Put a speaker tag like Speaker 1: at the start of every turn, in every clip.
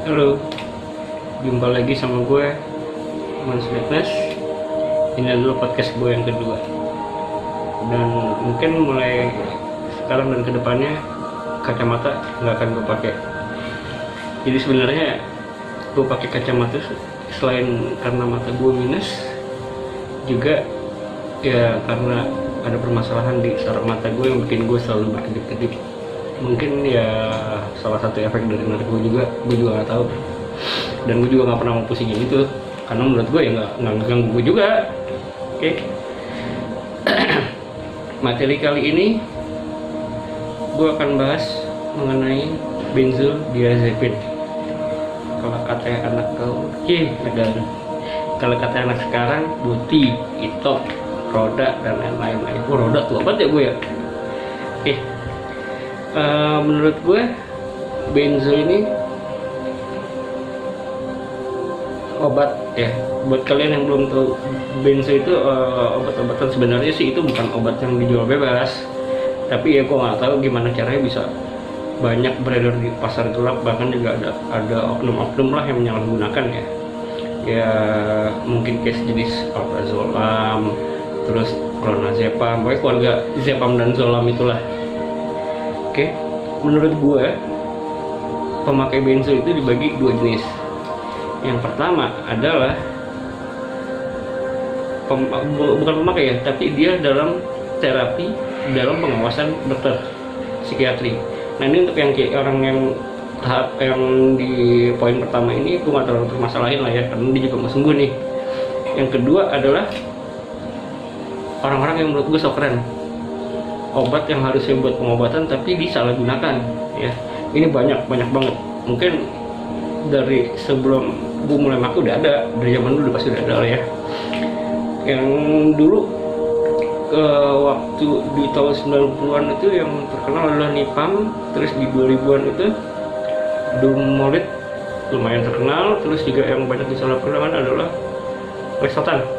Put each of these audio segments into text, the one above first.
Speaker 1: Halo, jumpa lagi sama gue, Mans Fitness. Ini adalah podcast gue yang kedua. Dan mungkin mulai sekarang dan kedepannya kacamata nggak akan gue pakai. Jadi sebenarnya gue pakai kacamata selain karena mata gue minus, juga ya karena ada permasalahan di saraf mata gue yang bikin gue selalu berkedip-kedip. Mungkin ya salah satu efek dari narko juga, gue juga nggak tahu. Dan gue juga nggak pernah mau pusingin itu, karena menurut gue ya nggak ganggu gue juga. Oke. Materi kali ini gue akan bahas mengenai benzodiazepin. Kalau kata anak kau, kalau kata anak sekarang, buti, itok, roda dan lain-lain. Roda tuh apa ya gue ya? Oke. Menurut gue benzo ini obat ya. Buat kalian yang belum tahu, benzo itu obat-obatan. Sebenarnya sih itu bukan obat yang dijual bebas, tapi ya gue nggak tahu gimana caranya bisa banyak beredar di pasar gelap. Bahkan juga ada oknum-oknum lah yang menyalahgunakan ya mungkin kayak jenis alprazolam, terus clonazepam, pokoknya keluarga zepam dan zolam itulah. Oke, menurut gue pemakai benzo itu dibagi dua jenis. Yang pertama adalah bukan pemakai ya, tapi dia dalam terapi, dalam pengawasan dokter psikiatri. Nah ini untuk yang orang yang tahap yang di poin pertama ini gue nggak terlalu permasalahin lah ya, karena dia juga mau sembuh nih. Yang kedua adalah orang-orang yang menurut gue so keren, obat yang harusnya buat pengobatan tapi disalahgunakan ya. Ini banyak banget. Mungkin dari sebelum gue mulai pakai udah ada, dari zaman dulu pasti udah ada lah ya. Yang dulu waktu di tahun 90-an itu yang terkenal adalah Nipam, terus di 2000-an itu Dumolid lumayan terkenal, terus juga yang banyak disalahgunakan adalah Lexotanil,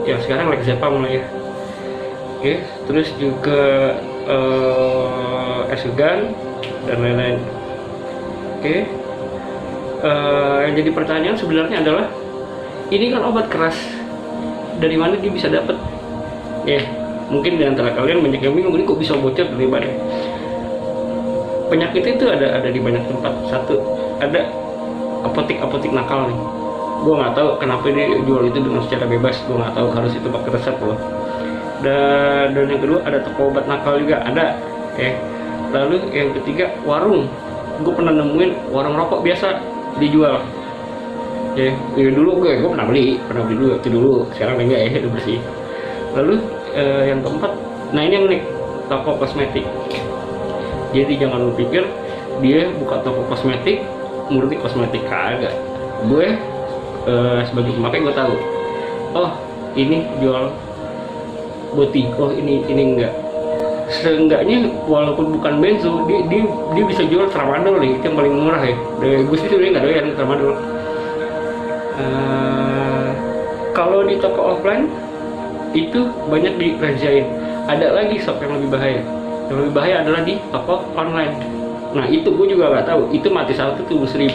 Speaker 1: yang sekarang Lexapam lah ya. Oke, terus juga Esegan dan lain-lain. Oke, yang jadi pertanyaan sebenarnya adalah ini kan obat keras, dari mana dia bisa dapat? Ya, mungkin di antara kalian banyak yang bingung, ini kok bisa bocor dari mana? Penyakit itu ada di banyak tempat. Satu, ada apotik nakal nih. Gue nggak tahu kenapa dia jual itu dengan secara bebas. Gue nggak tahu, harus itu pakai resep loh. Dan yang kedua ada toko obat nakal juga ada. Lalu yang ketiga warung. Gue pernah nemuin warung rokok biasa dijual. Dulu gue pernah beli dulu. Sekarang enggak ya, udah bersih. Lalu yang keempat, nah ini yang unik, toko kosmetik. Jadi jangan lu pikir dia buka toko kosmetik murni kosmetik, kagak. Gue sebagai pemakai gue tahu, oh ini jual boti, oh ini enggak. Seenggaknya walaupun bukan benzo, dia bisa jual tramadol nih, itu yang paling murah ya. Gue sih sebenarnya nggak doyan tramadol. Kalau di toko offline itu banyak dirazziain. Ada lagi shop yang lebih bahaya. Yang lebih bahaya adalah di toko online. Nah itu gue juga nggak tahu, itu mati satu tubuh 1000.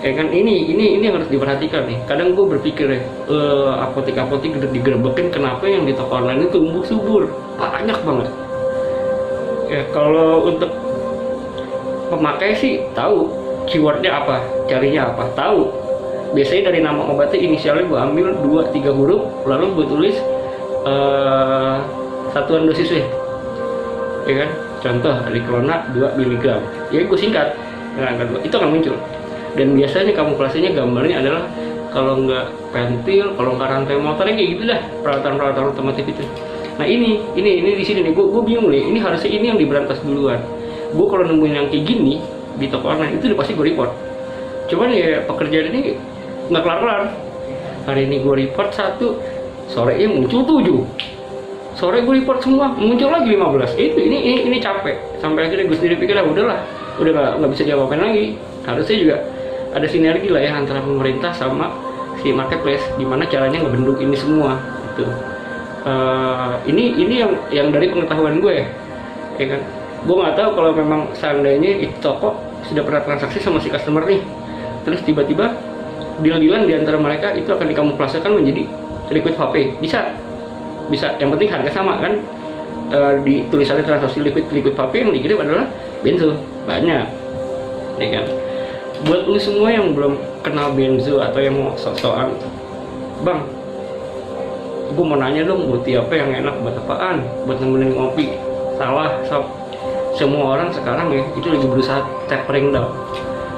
Speaker 1: Kan ini yang harus diperhatikan nih. Kadang gue berpikir apotek-apotek digerebekin, kenapa yang di toko online itu tumbuh subur, banyak banget. Ya kalau untuk pemakai sih tahu keywordnya apa, carinya apa, tahu. Biasanya dari nama obatnya inisialnya gue ambil 2-3 huruf, lalu gue tulis satuan dosisnya, ya kan? Contoh Aliklona 2 mg, ya gue singkat dengan angka 2, itu akan muncul. Dan biasanya kamuflasenya gambarnya adalah kalau nggak pentil, kalau nggak rantai motornya kayak gitu dah, peralatan otomotif itu. Nah ini di sini nih, gue bingung nih, ini harusnya ini yang diberantas duluan. Gue kalau nemuin yang kayak gini di toko online itu pasti gue report. Cuman ya pekerjaan ini nggak kelar-kelar. Hari ini gue report 1, sorenya muncul 7, sore gue report semua, muncul lagi 15. Ini capek. Sampai akhirnya gue sendiri pikir udah nggak bisa diapa-apain lagi. Harusnya juga ada sinergi lah ya antara pemerintah sama si marketplace, gimana caranya ngebendung ini semua gitu. Ini yang dari pengetahuan gue ya kan. Gue nggak tahu kalau memang seandainya itu toko sudah pernah transaksi sama si customer nih, terus tiba-tiba deal-dealan di antara mereka itu akan dikamuflasekan menjadi liquid vape. Bisa, yang penting harga sama kan. Di tulisannya transaksi liquid vape, yang dikirim adalah benzo. Banyak ya kan. Buat lu semua yang belum kenal benzo atau yang mau sok-sokan, bang, gue mau nanya dong, buat apa yang enak, buat apaan? Buat nemenin ngopi. Salah, sob. Semua orang sekarang ya itu lagi berusaha tapering down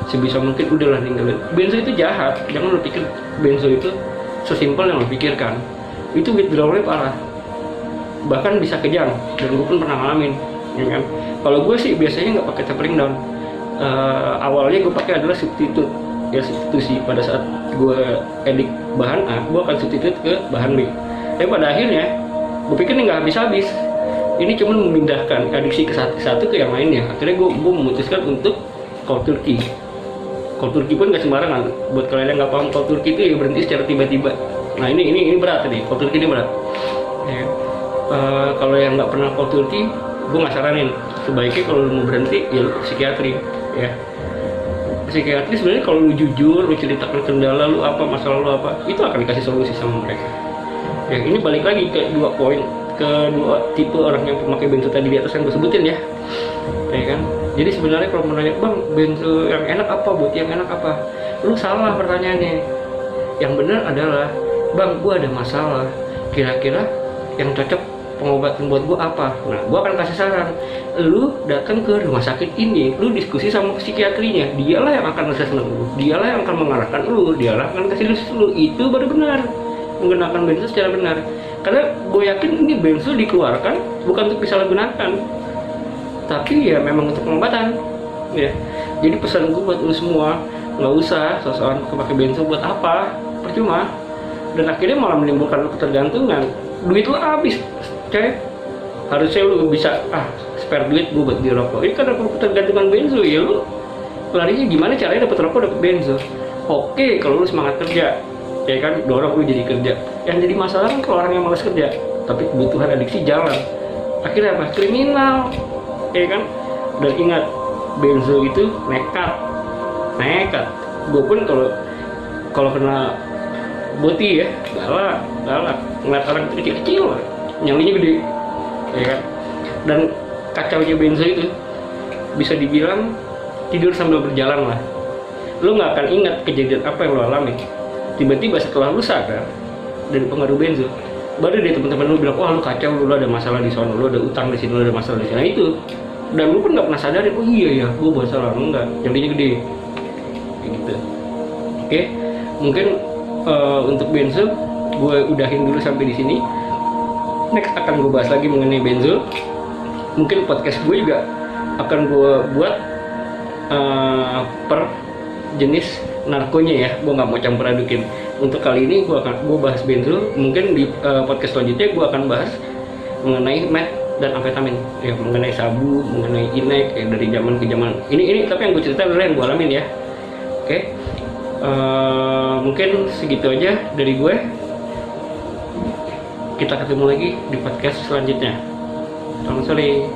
Speaker 1: sebisa mungkin, udahlah ninggalin benzo. Itu jahat, jangan lu pikir benzo itu sesimpel yang lu pikirkan. Itu withdrawalnya parah, bahkan bisa kejang, dan gue pun pernah ngalamin ya kan. Kalau gue sih biasanya nggak pakai tapering down. Awalnya gue pakai adalah substitute, ya substitusi. Pada saat gue edik bahan A, gue akan substitute ke bahan B. Tapi pada akhirnya gue pikir ini nggak habis-habis, ini cuma memindahkan adiksi ke satu ke yang lainnya. Akhirnya gue memutuskan untuk cold turkey. Cold turkey pun nggak sembarangan. Buat kalian yang nggak paham, cold turkey itu ya berhenti secara tiba-tiba. Nah ini berat tadi, cold turkey ini berat ya. Kalau yang nggak pernah cold turkey, gue nggak saranin. Sebaiknya kalau lu mau berhenti ya lu ke psikiatri ya. Psikiatri sebenarnya kalau lu jujur, lu ceritakan kendala lu apa, masalah lu apa, itu akan dikasih solusi sama mereka ya. Ini balik lagi ke dua tipe orang yang pemakai benzo tadi di atas yang gue sebutin ya kan. Jadi sebenarnya kalau menanya, bang, benzo yang enak apa, buat yang enak apa, lu salah pertanyaannya. Yang benar adalah, bang, gue ada masalah, kira-kira yang cocok pengobatan buat gue apa? Nah, gue akan kasih saran. Lu datang ke rumah sakit ini, lu diskusi sama psikiatrinya, dialah yang akan assessment lu, dialah yang akan mengarahkan lu, dialah yang akan kasih lu. Itu baru benar, menggunakan benzo secara benar. Karena gue yakin ini benzo dikeluarkan bukan untuk disalahgunakan, tapi ya memang untuk pengobatan ya. Jadi pesan gue buat lu semua, nggak usah sosokan pakai benzo. Buat apa? Percuma. Dan akhirnya malah menimbulkan ketergantungan. Duit lu habis, coy. Harusnya lu bisa spare duit gue buat beli rokok. Ini karena ketergantungan benzo ya. Lu larinya gimana caranya dapat rokok, dapat benzo? Oke, kalau lu semangat kerja ya kan, dorong lu jadi kerja. Yang jadi masalah kan kalau orang yang malas kerja tapi kebutuhan adiksi jalan, akhirnya apa? Kriminal ya kan. Dan ingat, benzo itu nekat. Gue pun kalau kena boti ya galak ngeliat orang kecil nyalinya gede ya kan. Dan kacaunya benzo itu bisa dibilang tidur sambil berjalan lah. Lu nggak akan ingat kejadian apa yang lu alami. Tiba-tiba setelah lu sadar dari pengaruh benzo, baru deh teman-teman lu bilang, wah lu kacau, lu ada masalah di sana, lu ada utang di sini, lu ada masalah di sana. Itu, dan lu pun nggak pernah sadar, oh iya ya, gue masalah. Enggak, jadinya gede kayak gitu. Oke, mungkin untuk benzo gue udahin dulu sampai di sini. Next akan gue bahas lagi mengenai benzo. Mungkin podcast gue juga akan gue buat per jenis narkonya ya. Gue nggak mau campur adukin. Untuk kali ini gue bahas benzo. Mungkin di podcast selanjutnya gue akan bahas mengenai meth dan amfetamin ya, mengenai sabu, mengenai inek ya, dari zaman ke zaman. Ini tapi yang gue cerita adalah yang gue alamin ya. Oke. Mungkin segitu aja dari gue. Kita ketemu lagi di podcast selanjutnya. Selamat sore.